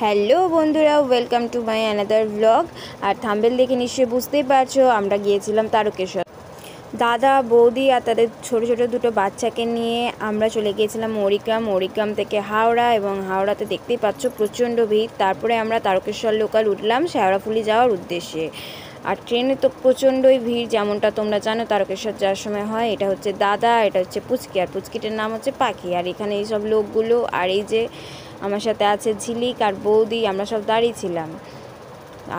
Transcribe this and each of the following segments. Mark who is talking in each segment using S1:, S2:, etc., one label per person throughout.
S1: Hello বন্ধুরা, welcome to my another blog. আর thumbnail দেখে নিশ্চয়ই বুঝতেই পারছো আমরা গিয়েছিলাম তারকেশ্বর। দাদা বৌদি আর তাদের ছোট ছোট দুটো বাচ্চাকে নিয়ে আমরা চলে গিয়েছিলাম মরিগ্রাম থেকে হাওড়া, এবং হাওড়াতে দেখতেই পাচ্ছ প্রচণ্ড ভিড়। তারপরে আমরা তারকেশ্বর লোকাল উঠলাম শেওড়াফুলি যাওয়ার উদ্দেশ্যে। আর ট্রেনে তো প্রচণ্ডই ভিড়, যেমনটা তোমরা জানো তারকেশ্বর যাওয়ার সময় হয়। এটা হচ্ছে দাদা, এটা হচ্ছে পুচকি, আর পুচকিটার নাম হচ্ছে পাখি। আর এখানে এইসব লোকগুলো, আর এই যে আমার সাথে আছে ঝিলিক আর বৌদি, আমরা সব দাঁড়িয়েছিলাম।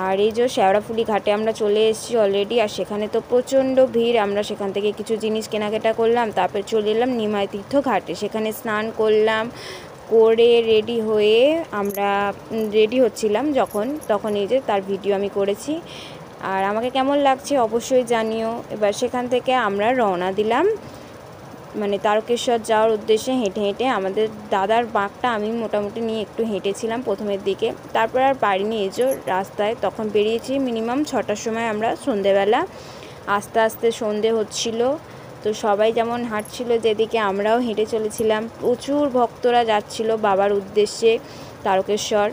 S1: আর এই যে শেওড়াফুলি ঘাটে আমরা চলে এসেছি অলরেডি। আর সেখানে তো প্রচণ্ড ভিড়। আমরা সেখান থেকে কিছু জিনিস কেনাকাটা করলাম, তারপরে চলে এলাম নিমাই তীর্থ ঘাটে। সেখানে স্নান করলাম, করে রেডি হয়ে আমরা রেডি হচ্ছিলাম তখন এই যে তার ভিডিও আমি করেছি। আর আমাকে কেমন লাগছে অবশ্যই জানিও। এবার সেখান থেকে আমরা রওনা দিলাম মানে তারকেশ্বর যাওয়ার উদ্দেশ্যে হেঁটে হেঁটে। আমাদের দাদার বাঁকটা আমি মোটামুটি নিয়ে একটু হেঁটেছিলাম প্রথমের দিকে, তারপর আর পারিনি। এই যে রাস্তায় তখন বেরিয়েছি মিনিমাম 6টার সময় আমরা, সন্ধেবেলা। আস্তে আস্তে সন্ধে হচ্ছিল, তো সবাই যেমন হাঁটছিল যেদিকে আমরাও হেঁটে চলেছিলাম। প্রচুর ভক্তরা যাচ্ছিল বাবার উদ্দেশ্যে তারকেশ্বর।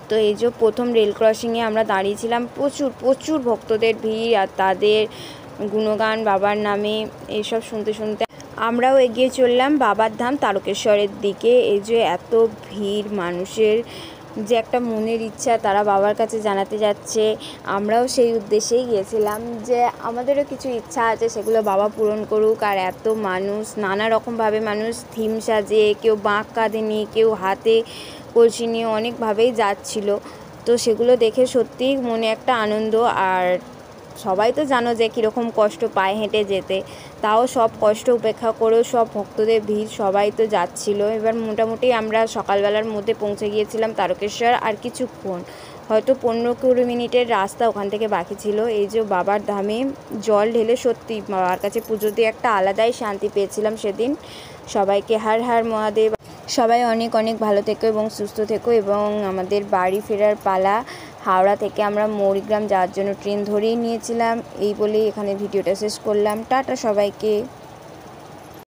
S1: তো এই যে প্রথম রেল ক্রসিংয়ে আমরা দাঁড়িয়েছিলাম, প্রচুর প্রচুর ভক্তদের ভিড় আর তাদের গুণগান বাবার নামে এইসব শুনতে শুনতে আমরাও এগিয়ে চললাম বাবার ধাম তারকেশ্বরের দিকে। এই যে এত ভিড় মানুষের, যে একটা মনের ইচ্ছা তারা বাবার কাছে জানাতে যাচ্ছে। আমরাও সেই উদ্দেশ্যেই গিয়েছিলাম যে আমাদেরও কিছু ইচ্ছা আছে, সেগুলো বাবা পূরণ করুক। আর এত মানুষ, নানা রকমভাবে মানুষ থিম সাজে, কেউ বাঁক কাঁধে নিয়ে, কেউ হাতে কলসি নিয়ে অনেকভাবেই যাচ্ছিল। তো সেগুলো দেখে সত্যিই মনে একটা আনন্দ। আর সবাই তো জানো যে কীরকম কষ্ট পায়ে হেঁটে যেতে, তাও সব কষ্ট উপেক্ষা করেও সব ভক্তদের ভিড়, সবাই তো যাচ্ছিল। এবার মোটামুটি আমরা সকালবেলার মধ্যে পৌঁছে গিয়েছিলাম তারকেশ্বর। আর কিছুক্ষণ, হয়তো 15-20 মিনিটের রাস্তা ওখান থেকে বাকি ছিল। এই যে বাবার ধামে জল ঢেলে সত্যি বাবার কাছে পুজো দিয়ে একটা আলাদাই শান্তি পেয়েছিলাম সেদিন। সবাইকে হর হর মহাদেব। সবাই অনেক অনেক ভালো থেকো এবং সুস্থ থেকো। এবং আমাদের বাড়ি ফেরার পালা। হাওড়া থেকে আমরা মরিগ্রাম যাওয়ার জন্য ট্রেন ধরেই নিয়েছিলাম। এই বলেই এখানে ভিডিওটা শেষ করলাম। টাটা সবাইকে।